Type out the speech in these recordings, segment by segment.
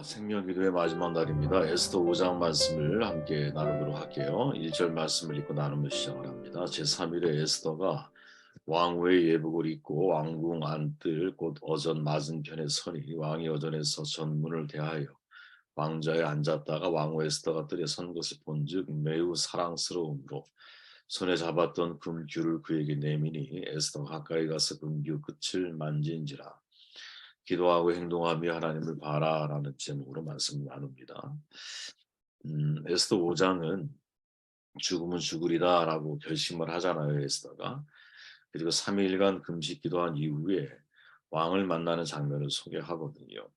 생명기도의 마지막 날입니다. 에스더 5장 말씀을 함께 나누도록 할게요. 1절 말씀을 읽고 나누며 시작을 합니다. 제3일에 에스더가 왕후의 예복을 입고 왕궁 안뜰 곧 어전 맞은편에 서니 왕이 어전에서 전문을 대하여 왕좌에 앉았다가 왕후 에스더가 뜰에 선 것을 본즉 매우 사랑스러움으로 손에 잡았던 금규를 그에게 내미니 에스더가 가까이 가서 금규 끝을 만진지라. 기도하고 행동하며 하나님을 바라라는 제목으로 말씀을 나눕니다. 에스더 5장은 죽으면 죽으리다라고 결심을 하잖아요, 에스더가. 그리고 3일간 금식 기도한 이후에 왕을 만나는 장면을 소개하거든요.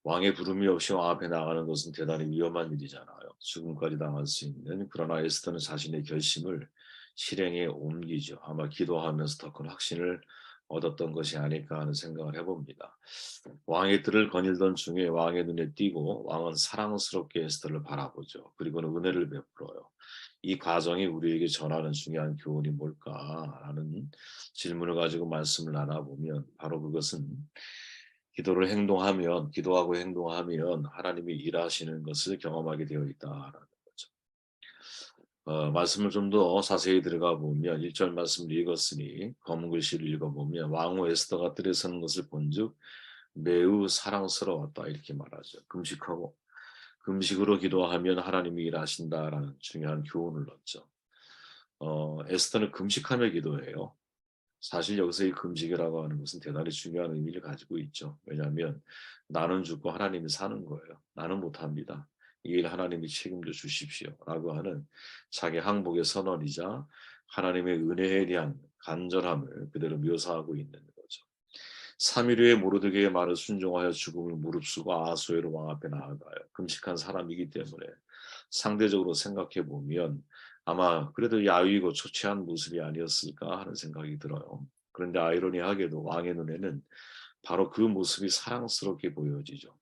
왕의 부름이 없이 왕 앞에 나가는 것은 대단히 위험한 일이잖아요. 죽음까지 당할 수 있는. 그러나 에스더는 자신의 결심을 실행에 옮기죠. 아마 기도하면서 더 큰 확신을 얻었던 것이 아닐까 하는 생각을 해봅니다. 왕의 뜰을 거닐던 중에 왕의 눈에 띄고 왕은 사랑스럽게 에스더를 바라보죠. 그리고는 은혜를 베풀어요. 이 과정이 우리에게 전하는 중요한 교훈이 뭘까라는 질문을 가지고 말씀을 나눠보면 바로 그것은 기도하고 행동하면 하나님이 일하시는 것을 경험하게 되어 있다라는 거죠. 말씀을 좀 더 자세히 들어가 보면 1절 말씀을 읽었으니 검은 글씨를 읽어보면 왕후 에스더가 뜰에 서는 것을 본즉 매우 사랑스러웠다 이렇게 말하죠. 금식으로 기도하면 하나님이 일하신다라는 중요한 교훈을 얻죠. 에스더는 금식하며 기도해요. 사실 여기서 이 금식이라고 하는 것은 대단히 중요한 의미를 가지고 있죠. 왜냐하면 나는 죽고 하나님이 사는 거예요. 나는 못합니다. 이 일 하나님이 책임져 주십시오. 라고 하는 자기 항복의 선언이자 하나님의 은혜에 대한 간절함을 그대로 묘사하고 있는 거죠. 3일 후에 모르드게의 말을 순종하여 죽음을 무릅쓰고 아하수에로 왕 앞에 나아가요. 금식한 사람이기 때문에 상대적으로 생각해 보면 아마 그래도 야위고 초췌한 모습이 아니었을까 하는 생각이 들어요. 그런데 아이러니하게도 왕의 눈에는 바로 그 모습이 사랑스럽게 보여지죠.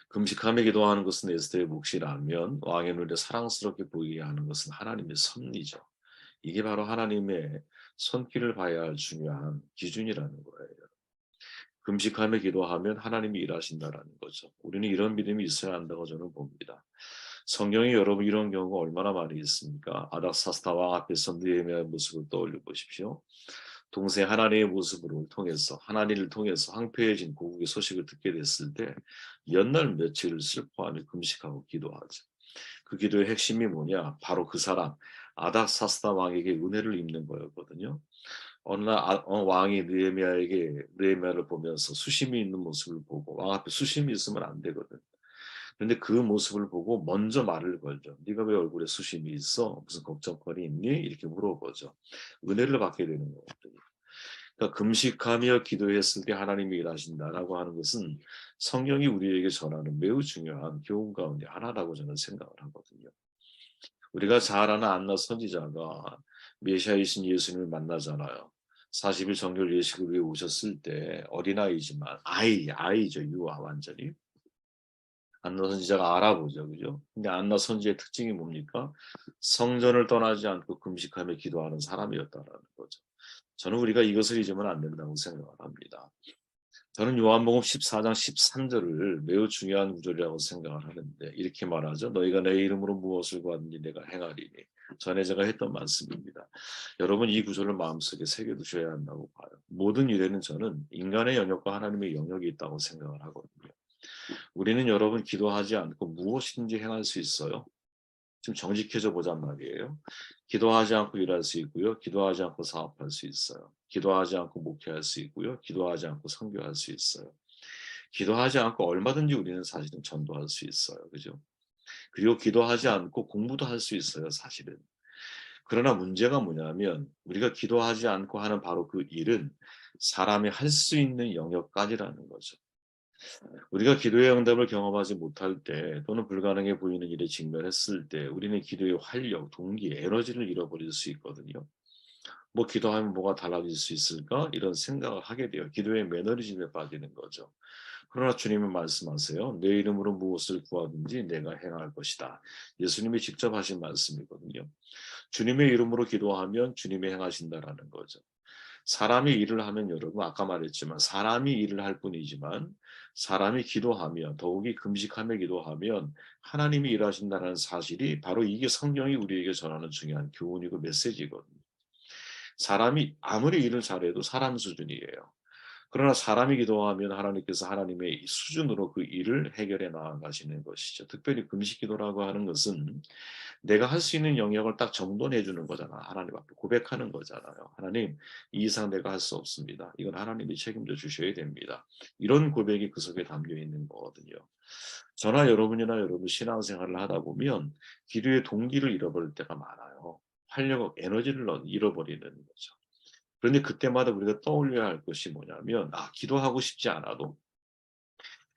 금식하며 기도하는 것은 에스더의 몫이라면 왕의 눈에 사랑스럽게 보이게 하는 것은 하나님의 섭리죠. 이게 바로 하나님의 손길을 봐야 할 중요한 기준이라는 거예요. 금식하며 기도하면 하나님이 일하신다라는 거죠. 우리는 이런 믿음이 있어야 한다고 저는 봅니다. 성경에 여러분 이런 경우가 얼마나 많이 있습니까? 아닥사스다 왕 앞에서 느헤미야의 모습을 떠올려 보십시오. 동생 하나님의 모습을 통해서 하나님을 통해서 황폐해진 고국의 소식을 듣게 됐을 때 몇 날 며칠을 슬퍼하며 금식하고 기도하죠. 그 기도의 핵심이 뭐냐? 바로 그 사람 아닥사스다 왕에게 은혜를 입는 거였거든요. 어느 날 왕이 느헤미야를 보면서 수심이 있는 모습을 보고 왕 앞에 수심이 있으면 안 되거든. 그런데 그 모습을 보고 먼저 말을 걸죠. 네가 왜 얼굴에 수심이 있어? 무슨 걱정거리 있니? 이렇게 물어보죠. 은혜를 받게 되는 거거든요. 그러니까 금식하며 기도했을 때 하나님이 일하신다라고 하는 것은 성경이 우리에게 전하는 매우 중요한 교훈 가운데 하나라고 저는 생각을 하거든요. 우리가 잘 아는 안나 선지자가 메시아이신 예수님을 만나잖아요. 40일 정결 예식을 위해 오셨을 때 어린아이지만 아이죠. 유아 완전히. 안나 선지자가 알아보죠. 그죠? 근데 안나 선지의 특징이 뭡니까? 성전을 떠나지 않고 금식하며 기도하는 사람이었다라는 거죠. 저는 우리가 이것을 잊으면 안 된다고 생각을 합니다. 저는 요한복음 14장 13절을 매우 중요한 구절이라고 생각을 하는데 이렇게 말하죠. 너희가 내 이름으로 무엇을 구하든지 내가 행하리니. 전에 제가 했던 말씀입니다. 여러분 이 구절을 마음속에 새겨두셔야 한다고 봐요. 모든 일에는 저는 인간의 영역과 하나님의 영역이 있다고 생각을 하거든요. 우리는 여러분 기도하지 않고 무엇이든지 행할 수 있어요. 좀 정직해져 보잔 말이에요. 기도하지 않고 일할 수 있고요. 기도하지 않고 사업할 수 있어요. 기도하지 않고 목회할 수 있고요. 기도하지 않고 선교할 수 있어요. 기도하지 않고 얼마든지 우리는 사실은 전도할 수 있어요. 그죠? 그리고 기도하지 않고 공부도 할 수 있어요. 사실은. 그러나 문제가 뭐냐면 우리가 기도하지 않고 하는 바로 그 일은 사람이 할 수 있는 영역까지라는 거죠. 우리가 기도의 응답을 경험하지 못할 때 또는 불가능해 보이는 일에 직면했을 때 우리는 기도의 활력, 동기, 에너지를 잃어버릴 수 있거든요. 뭐 기도하면 뭐가 달라질 수 있을까? 이런 생각을 하게 돼요. 기도의 매너리즘에 빠지는 거죠. 그러나 주님은 말씀하세요. 내 이름으로 무엇을 구하든지 내가 행할 것이다. 예수님이 직접 하신 말씀이거든요. 주님의 이름으로 기도하면 주님이 행하신다라는 거죠. 사람이 일을 하면 여러분 아까 말했지만 사람이 일을 할 뿐이지만 사람이 기도하면 더욱이 금식하며 기도하면 하나님이 일하신다는 사실이 바로 이게 성경이 우리에게 전하는 중요한 교훈이고 메시지거든요. 사람이 아무리 일을 잘해도 사람 수준이에요. 그러나 사람이 기도하면 하나님께서 하나님의 수준으로 그 일을 해결해 나아가시는 것이죠. 특별히 금식 기도라고 하는 것은 내가 할 수 있는 영역을 딱 정돈해 주는 거잖아. 하나님 앞에 고백하는 거잖아요. 하나님, 이 이상 내가 할 수 없습니다. 이건 하나님이 책임져 주셔야 됩니다. 이런 고백이 그 속에 담겨 있는 거거든요. 저나 여러분이나 여러분 신앙생활을 하다 보면 기도의 동기를 잃어버릴 때가 많아요. 활력, 에너지를 잃어버리는 거죠. 그런데 그때마다 우리가 떠올려야 할 것이 뭐냐면, 기도하고 싶지 않아도,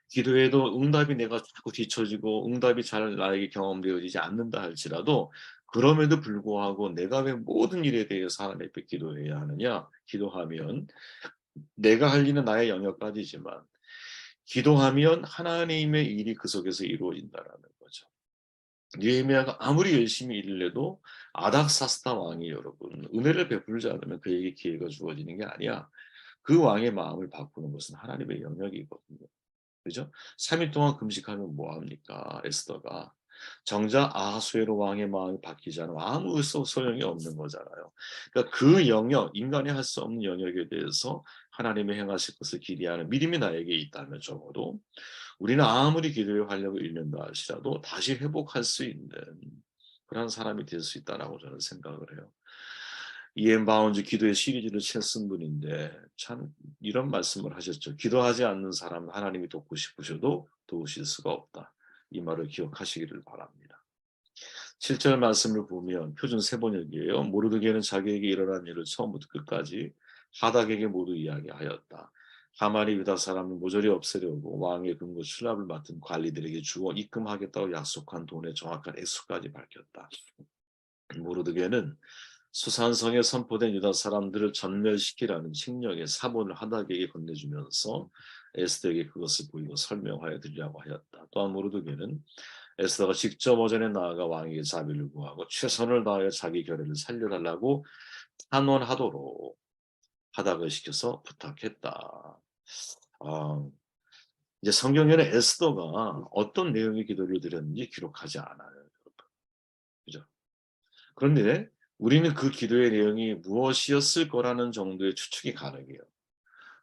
기도해도 응답이 내가 자꾸 뒤처지고 응답이 잘 나에게 경험되어지지 않는다 할지라도 그럼에도 불구하고 내가 왜 모든 일에 대해서 하나님 앞에 기도해야 하느냐? 기도하면 내가 할 일은 나의 영역까지지만 기도하면 하나님의 일이 그 속에서 이루어진다라는 거죠. 느헤미야가 아무리 열심히 일을 해도 아닥사스다 왕이 여러분 은혜를 베풀지 않으면 그에게 기회가 주어지는 게 아니야. 그 왕의 마음을 바꾸는 것은 하나님의 영역이거든요. 그죠? 3일 동안 금식하면 뭐 합니까? 에스더가. 정작 아하수에로 왕의 마음이 바뀌지 않으면 아무 소용이 없는 거잖아요. 그러니까 그 영역, 인간이 할 수 없는 영역에 대해서 하나님의 행하실 것을 기대하는 믿음이 나에게 있다면 적어도 우리는 아무리 기도의 활력을 잃는다 할지라도 다시 회복할 수 있는 그런 사람이 될 수 있다라고 저는 생각을 해요. 이엔 바운즈 기도의 시리즈를 책쓴 분인데 참 이런 말씀을 하셨죠. 기도하지 않는 사람은 하나님이 돕고 싶으셔도 도우실 수가 없다. 이 말을 기억하시기를 바랍니다. 7절 말씀을 보면 표준 세번역이에요. 모르드게는 자기에게 일어난 일을 처음부터 끝까지 하닥에게 모두 이야기하였다. 하만이 유다 사람을 모조리 없애려고 왕의 금고 수납을 맡은 관리들에게 주어 입금하겠다고 약속한 돈의 정확한 액수까지 밝혔다. 모르드게는 수산성에 선포된 유다 사람들을 전멸시키라는 칙령의 사본을 하닥에게 건네주면서 에스더에게 그것을 보이고 설명하여 드리라고 하였다. 또한 모르드게는 에스더가 직접 오전에 나아가 왕에게 자비를 구하고 최선을 다하여 자기 결의를 살려달라고 탄원하도록 하닥을 시켜서 부탁했다. 아, 이제 성경에는 에스더가 어떤 내용의 기도를 드렸는지 기록하지 않아요. 그죠? 그런데 우리는 그 기도의 내용이 무엇이었을 거라는 정도의 추측이 가능해요.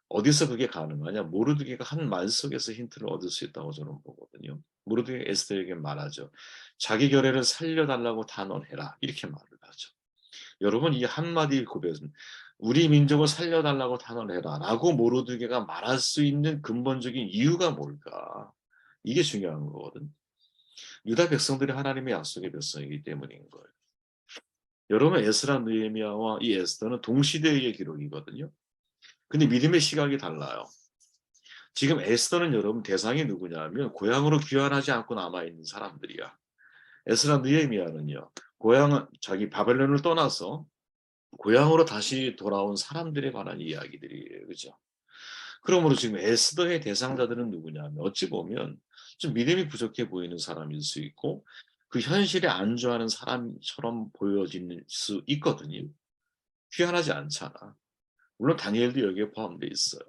어디서 그게 가능하냐? 모르드게가 한 말 속에서 힌트를 얻을 수 있다고 저는 보거든요. 모르드게가 에스더에게 말하죠. 자기 결의를 살려달라고 단언해라. 이렇게 말을 하죠. 여러분 이 한마디 고백은 우리 민족을 살려달라고 단언해라 라고 모르드게가 말할 수 있는 근본적인 이유가 뭘까? 이게 중요한 거거든. 유다 백성들이 하나님의 약속의 백성이기 때문인 거예요. 여러분 에스라 느헤미야와 이 에스더는 동시대의 기록이거든요. 근데 믿음의 시각이 달라요. 지금 에스더는 여러분 대상이 누구냐면 고향으로 귀환하지 않고 남아있는 사람들이야. 에스라 느헤미야는요. 고향은 자기 바벨론을 떠나서 고향으로 다시 돌아온 사람들에 관한 이야기들이에요. 그죠? 그러므로 지금 에스더의 대상자들은 누구냐면 어찌 보면 좀 믿음이 부족해 보이는 사람일 수 있고 그 현실에 안주하는 사람처럼 보여질 수 있거든요. 귀환하지 않잖아. 물론 다니엘도 여기에 포함되어 있어요.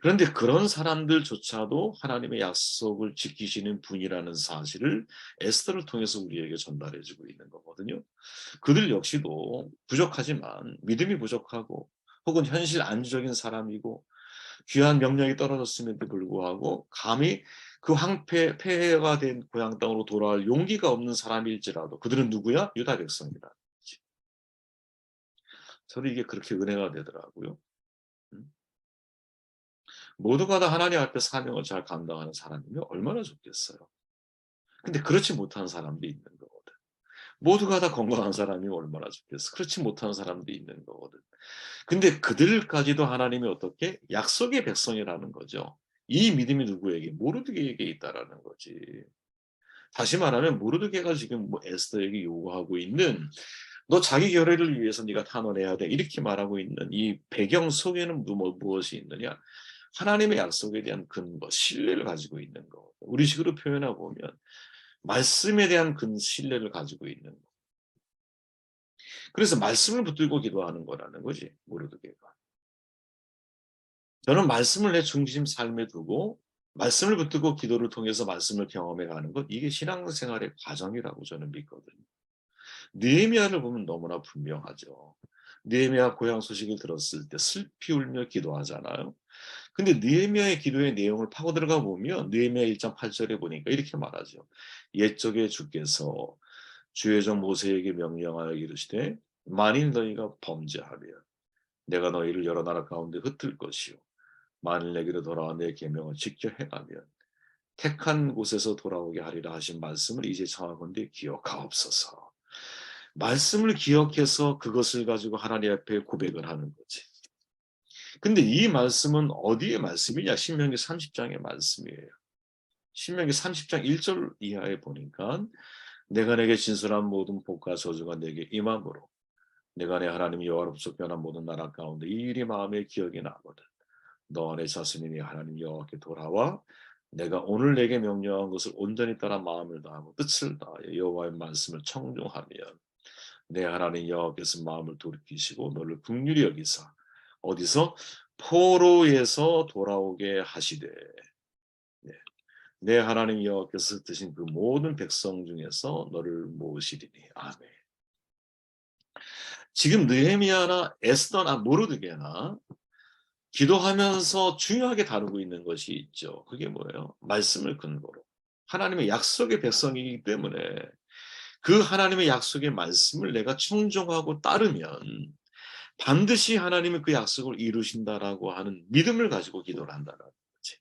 그런데 그런 사람들조차도 하나님의 약속을 지키시는 분이라는 사실을 에스더를 통해서 우리에게 전달해 주고 있는 거거든요. 그들 역시도 부족하지만 믿음이 부족하고 혹은 현실 안주적인 사람이고 귀한 명령이 떨어졌음에도 불구하고 감히 그 폐해가 된 고향 땅으로 돌아올 용기가 없는 사람일지라도 그들은 누구야? 유다 백성이다. 저도 이게 그렇게 은혜가 되더라고요. 음. 모두가 다 하나님 앞에 사명을 잘 감당하는 사람이면 얼마나 좋겠어요. 근데 그렇지 못한 사람도 있는 거거든. 모두가 다 건강한 사람이 얼마나 좋겠어. 그렇지 못한 사람도 있는 거거든. 근데 그들까지도 하나님이 어떻게 약속의 백성이라는 거죠. 이 믿음이 누구에게? 모르드게에게 있다라는 거지. 다시 말하면 모르드게가 지금 뭐 에스더에게 요구하고 있는 너 자기 결의를 위해서 네가 탄원해야 돼. 이렇게 말하고 있는 이 배경 속에는 무엇이 있느냐? 하나님의 약속에 대한 근거, 신뢰를 가지고 있는 거. 우리식으로 표현하고 보면 말씀에 대한 신뢰를 가지고 있는 거. 그래서 말씀을 붙들고 기도하는 거라는 거지, 모르드게가. 저는 말씀을 내 중심 삶에 두고 말씀을 붙들고 기도를 통해서 말씀을 경험해 가는 것, 이게 신앙생활의 과정이라고 저는 믿거든요. 느헤미야를 보면 너무나 분명하죠. 느헤미야 고향 소식을 들었을 때 슬피 울며 기도하잖아요. 근데 느헤미야의 기도의 내용을 파고 들어가 보면 느헤미야 1장 8절에 보니까 이렇게 말하죠. 옛적에 주께서 주의 종 모세에게 명령하여 이르시되 만일 너희가 범죄하면 내가 너희를 여러 나라 가운데 흩을 것이요 만일 내게로 돌아와 내 계명을 지켜 행하면 택한 곳에서 돌아오게 하리라 하신 말씀을 이제 청하건대 기억하옵소서. 말씀을 기억해서 그것을 가지고 하나님 앞에 고백을 하는 거지. 근데 이 말씀은 어디의 말씀이냐? 신명기 30장의 말씀이에요. 신명기 30장 1절 이하에 보니까 내가 내게 진술한 모든 복과 저주가 내게 임함으로 내가 내 하나님 여호와로부터 변한 모든 나라 가운데 이 일이 마음에 기억이 나거든. 너 안에 자신이 네 하나님 여호와께 돌아와 내가 오늘 내게 명령한 것을 온전히 따라 마음을 다하고 뜻을 다하여 여호와의 말씀을 청종하면 내 하나님 여호와께서 마음을 돌이키시고 너를 긍휼히 여기사 어디서 포로에서 돌아오게 하시되 네. 내 하나님 여호와께서 드신 그 모든 백성 중에서 너를 모으시리니 아멘. 지금 느헤미야나 에스더나 모르드게나 기도하면서 중요하게 다루고 있는 것이 있죠. 그게 뭐예요? 말씀을 근거로. 하나님의 약속의 백성이기 때문에 그 하나님의 약속의 말씀을 내가 청종하고 따르면 반드시 하나님이 그 약속을 이루신다라고 하는 믿음을 가지고 기도를 한다는 거지.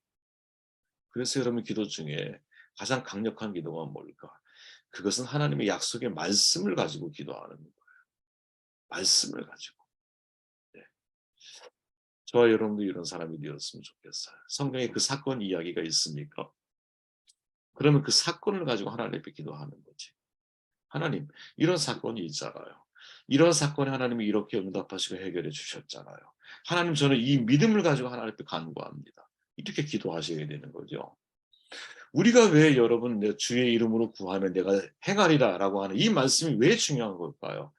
그래서 여러분 기도 중에 가장 강력한 기도가 뭘까? 그것은 하나님의 약속의 말씀을 가지고 기도하는 거예요. 말씀을 가지고. 네. 저와 여러분도 이런 사람이 되었으면 좋겠어요. 성경에 그 사건 이야기가 있습니까? 그러면 그 사건을 가지고 하나님 앞에 기도하는 거지. 하나님, 이런 사건이 있잖아요. 이런 사건에 하나님이 이렇게 응답하시고 해결해 주셨잖아요. 하나님, 저는 이 믿음을 가지고 하나님 앞에 간구합니다. 이렇게 기도하셔야 되는 거죠. 우리가 왜 여러분 내 주의 이름으로 구하면 내가 행하리라 라고 하는 이 말씀이 왜 중요한 걸까요?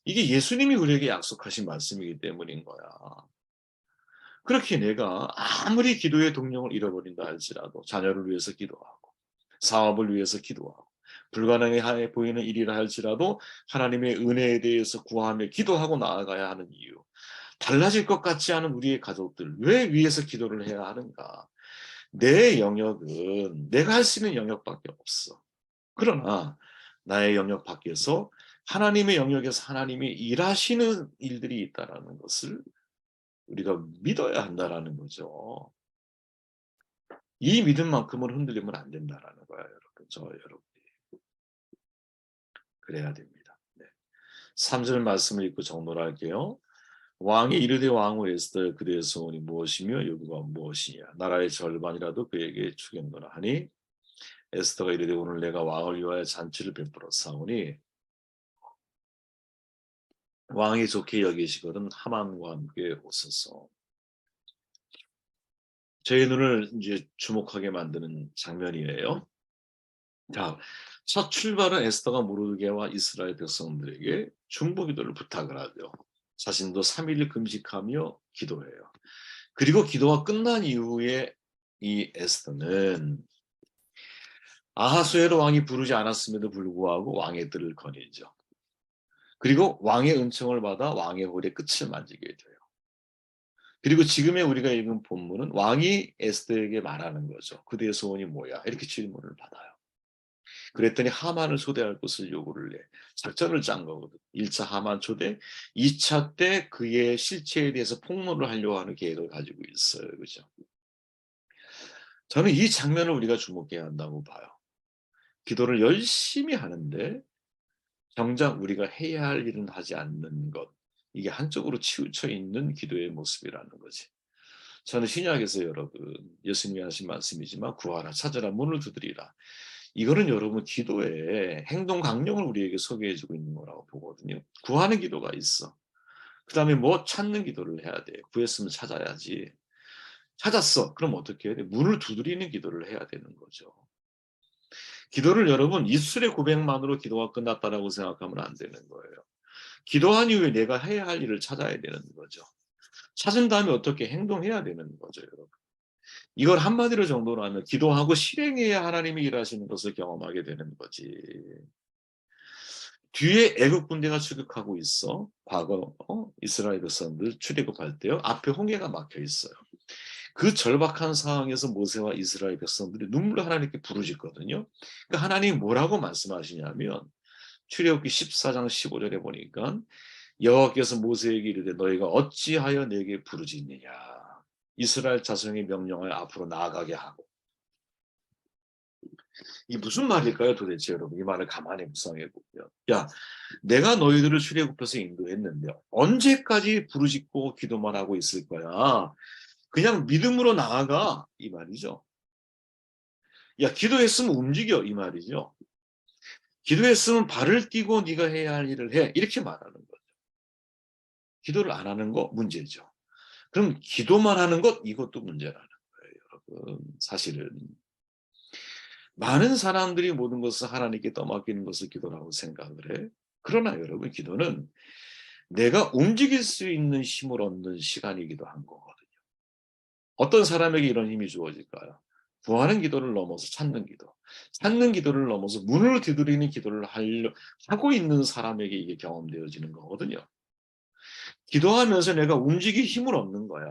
이게 예수님이 우리에게 약속하신 말씀이기 때문인 거야. 그렇게 내가 아무리 기도의 동력을 잃어버린다 할지라도 자녀를 위해서 기도하고 사업을 위해서 기도하고 불가능해 보이는 일이라 할지라도 하나님의 은혜에 대해서 구하며 기도하고 나아가야 하는 이유. 달라질 것 같지 않은 우리의 가족들 왜 위해서 기도를 해야 하는가? 내 영역은 내가 할 수 있는 영역밖에 없어. 그러나 나의 영역 밖에서 하나님의 영역에서 하나님이 일하시는 일들이 있다라는 것을 우리가 믿어야 한다라는 거죠. 이 믿음만큼은 흔들리면 안 된다라는 거야, 여러분. 저 여러분이 그래야 됩니다. 네. 3절 말씀을 읽고 정리를 할게요. 왕이 이르되 왕후 에스더 그대의 소원이 무엇이며 요구가 무엇이냐 나라의 절반이라도 그에게 주겠노라 하니 에스더가 이르되 오늘 내가 왕을 위하여 잔치를 베풀어 사오니 왕이 좋게 여기시거든 하만과 함께 오소서. 저희 눈을 이제 주목하게 만드는 장면이에요. 자, 첫 출발은 에스더가 모르드게와 이스라엘 백성들에게 중보기도를 부탁을 하죠. 자신도 3일 금식하며 기도해요. 그리고 기도가 끝난 이후에 이 에스더는 아하수에로 왕이 부르지 않았음에도 불구하고 왕의 뜰을 거니죠. 그리고 왕의 은총을 받아 왕의 홀의 끝을 만지게 돼요. 그리고 지금의 우리가 읽은 본문은 왕이 에스더에게 말하는 거죠. 그대의 소원이 뭐야? 이렇게 질문을 받아요. 그랬더니 하만을 초대할 것을 요구를 해. 작전을 짠 거거든. 1차 하만 초대, 2차 때 그의 실체에 대해서 폭로를 하려고 하는 계획을 가지고 있어요. 그죠? 저는 이 장면을 우리가 주목해야 한다고 봐요. 기도를 열심히 하는데 정작 우리가 해야 할 일은 하지 않는 것. 이게 한쪽으로 치우쳐 있는 기도의 모습이라는 거지. 저는 신약에서 여러분 예수님이 하신 말씀이지만 구하라 찾으라 문을 두드리라. 이거는 여러분 기도의 행동 강령을 우리에게 소개해주고 있는 거라고 보거든요. 구하는 기도가 있어. 그 다음에 뭐 찾는 기도를 해야 돼. 구했으면 찾아야지. 찾았어. 그럼 어떻게 해야 돼? 문을 두드리는 기도를 해야 되는 거죠. 기도를 여러분 입술의 고백만으로 기도가 끝났다라고 생각하면 안 되는 거예요. 기도한 이후에 내가 해야 할 일을 찾아야 되는 거죠. 찾은 다음에 어떻게 행동해야 되는 거죠, 여러분. 이걸 한마디로 정도로 하면 기도하고 실행해야 하나님이 일하시는 것을 경험하게 되는 거지. 뒤에 애국 군대가 출격하고 있어. 과거 이스라엘 백성들 출애굽할 때요. 앞에 홍해가 막혀 있어요. 그 절박한 상황에서 모세와 이스라엘 백성들이 눈물을 하나님께 부르짖거든요. 그러니까 하나님이 뭐라고 말씀하시냐면 출애굽기 14장 15절에 보니까 여호와께서 모세에게 이르되 너희가 어찌하여 내게 부르짖느냐. 이스라엘 자손이 명령하여 앞으로 나아가게 하고. 이 무슨 말일까요 도대체 여러분. 이 말을 가만히 묵상해 보면. 야, 내가 너희들을 출애굽해서 인도했는데 언제까지 부르짖고 기도만 하고 있을 거야. 그냥 믿음으로 나아가 이 말이죠. 야, 기도했으면 움직여 이 말이죠. 기도했으면 발을 띄고 네가 해야 할 일을 해. 이렇게 말하는 거죠. 기도를 안 하는 거 문제죠. 그럼 기도만 하는 것 이것도 문제라는 거예요, 여러분. 사실은 많은 사람들이 모든 것을 하나님께 떠맡기는 것을 기도라고 생각을 해. 그러나 여러분 기도는 내가 움직일 수 있는 힘을 얻는 시간이기도 한 거거든요. 어떤 사람에게 이런 힘이 주어질까요? 구하는 기도를 넘어서 찾는 기도, 찾는 기도를 넘어서 문을 두드리는 기도를 하고 있는 사람에게 이게 경험되어지는 거거든요. 기도하면서 내가 움직일 힘을 얻는 거야.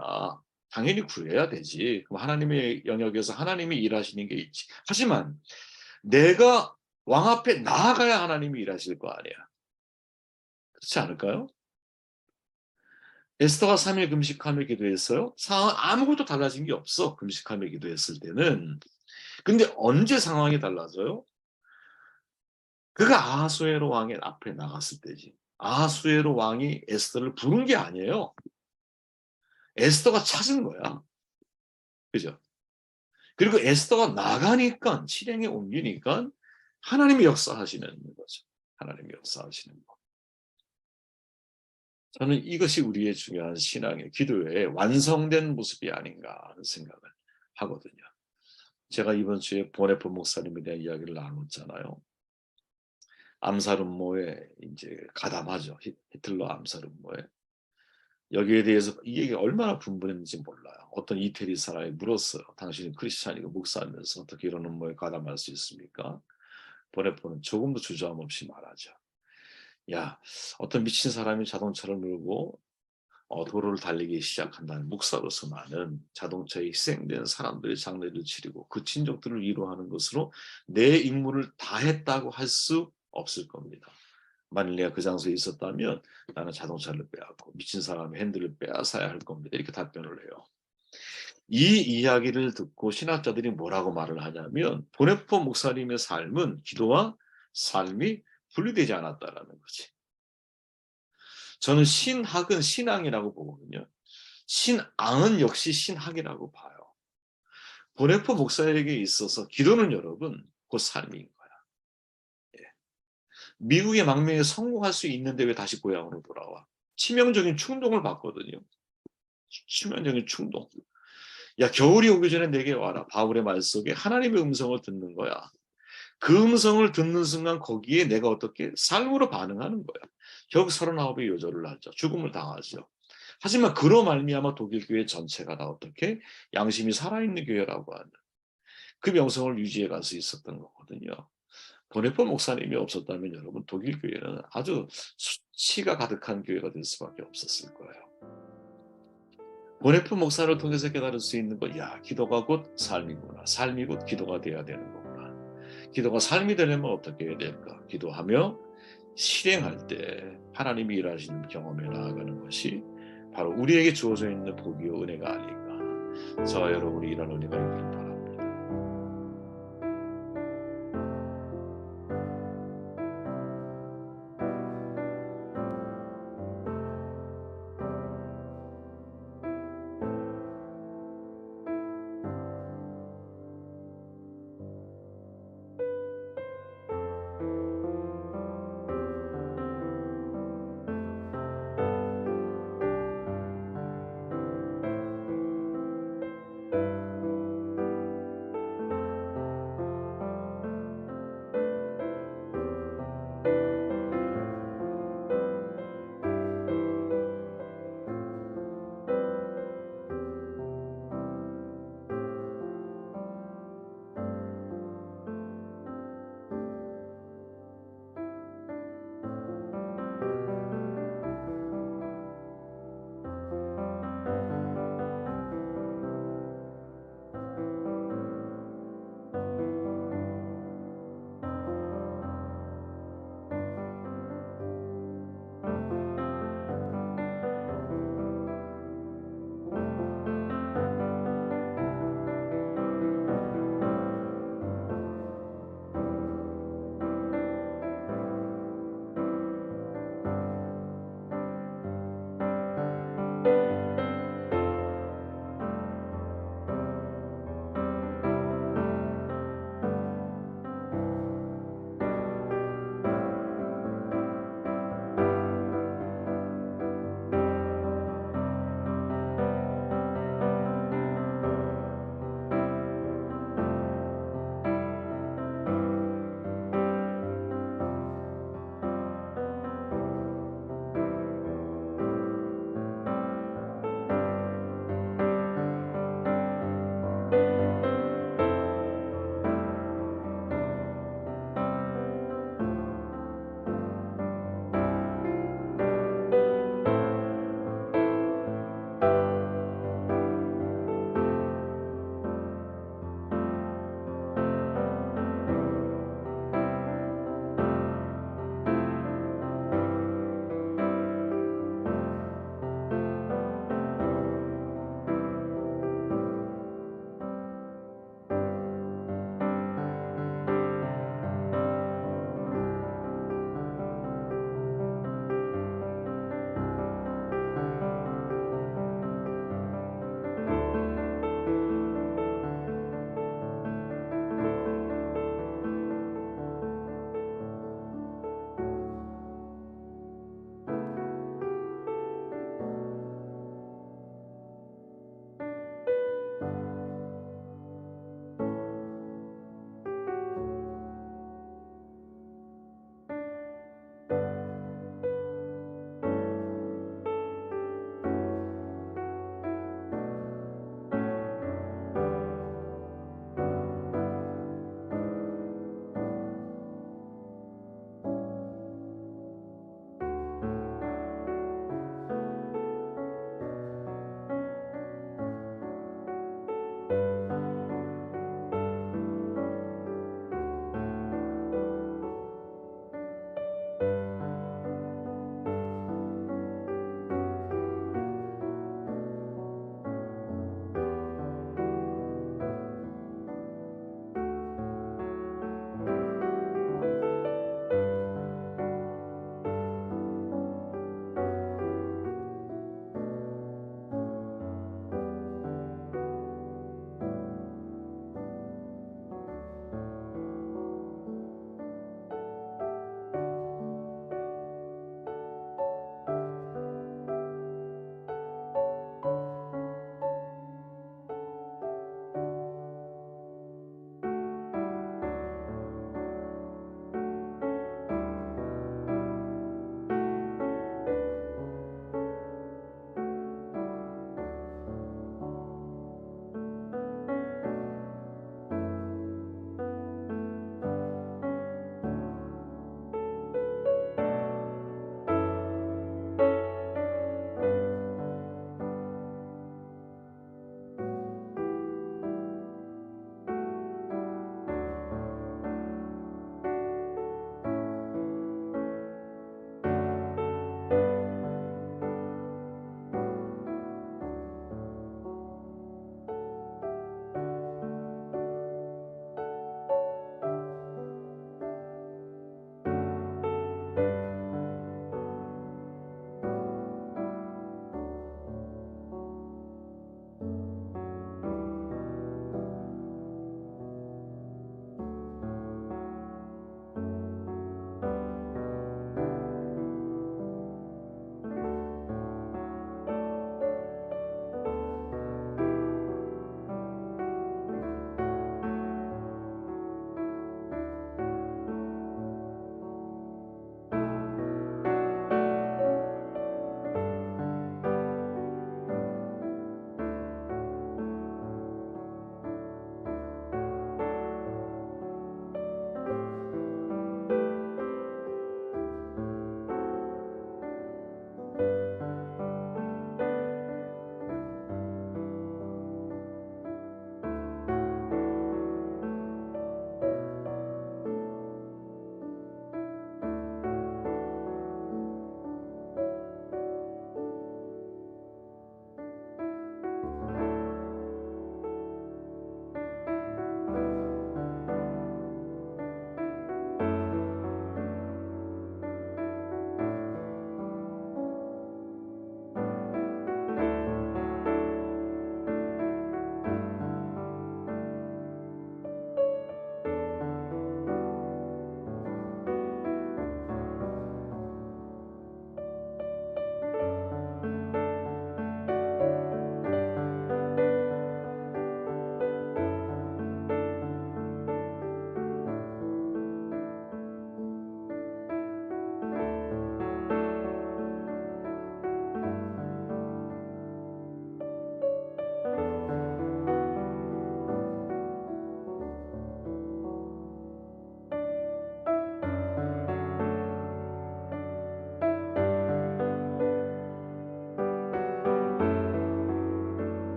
당연히 구해야 되지. 그럼 하나님의 영역에서 하나님이 일하시는 게 있지. 하지만 내가 왕 앞에 나아가야 하나님이 일하실 거 아니야. 그렇지 않을까요? 에스더가 3일 금식하며 기도했어요. 상황은 아무것도 달라진 게 없어. 금식하며 기도했을 때는. 근데 언제 상황이 달라져요? 그가 아하수에로 왕의 앞에 나갔을 때지. 아하수에로 왕이 에스더를 부른 게 아니에요. 에스더가 찾은 거야. 그죠? 그리고 에스더가 나가니까, 실행에 옮기니까 하나님이 역사하시는 거죠. 하나님이 역사하시는 거. 저는 이것이 우리의 중요한 신앙의 기도의 완성된 모습이 아닌가 하는 생각을 하거든요. 제가 이번 주에 보네포 목사님에 대한 이야기를 나눴잖아요. 암살 음모에 이제 가담하죠. 히틀러 암살 음모에. 여기에 대해서 이 얘기가 얼마나 분분했는지 몰라요. 어떤 이태리 사람이 물었어요. 당신은 크리스찬이고 목사면서 어떻게 이런 음모에 가담할 수 있습니까? 보네포는 조금도 주저함 없이 말하죠. 야, 어떤 미친 사람이 자동차를 몰고 도로를 달리기 시작한다는 목사로서 나는 자동차에 희생된 사람들의 장례를 치르고 그 친족들을 위로하는 것으로 내 임무를 다했다고 할 수 없을 겁니다. 만일 내가 그 장소에 있었다면 나는 자동차를 빼앗고 미친 사람의 핸들을 빼앗아야 할 겁니다. 이렇게 답변을 해요. 이 이야기를 듣고 신학자들이 뭐라고 말을 하냐면 보네포 목사님의 삶은 기도와 삶이 분리되지 않았다라는 거지. 저는 신학은 신앙이라고 보거든요. 신앙은 역시 신학이라고 봐요. 보네포 목사에게 있어서 기도는 여러분 곧 삶인 거야. 예. 미국의 망명에 성공할 수 있는데 왜 다시 고향으로 돌아와? 치명적인 충동을 받거든요. 치명적인 충동. 야, 겨울이 오기 전에 내게 와라. 바울의 말 속에 하나님의 음성을 듣는 거야. 그 음성을 듣는 순간 거기에 내가 어떻게 삶으로 반응하는 거야. 결국 39의 요절을 하죠. 죽음을 당하죠. 하지만 그로 말미암아 독일 교회 전체가 다 어떻게 양심이 살아있는 교회라고 하는 그 명성을 유지해 갈 수 있었던 거거든요. 보네포 목사님이 없었다면 여러분 독일 교회는 아주 수치가 가득한 교회가 될 수밖에 없었을 거예요. 보네포 목사를 통해서 깨달을 수 있는 것, 야, 기도가 곧 삶이구나. 삶이 곧 기도가 돼야 되는 거구나. 기도가 삶이 되려면 어떻게 해야 될까? 기도하며 실행할 때 하나님이 일하시는 경험에 나아가는 것이 바로 우리에게 주어져 있는 복이요 은혜가 아닐까. 저와 여러분이 이런 은혜가 있기를 바랍니다.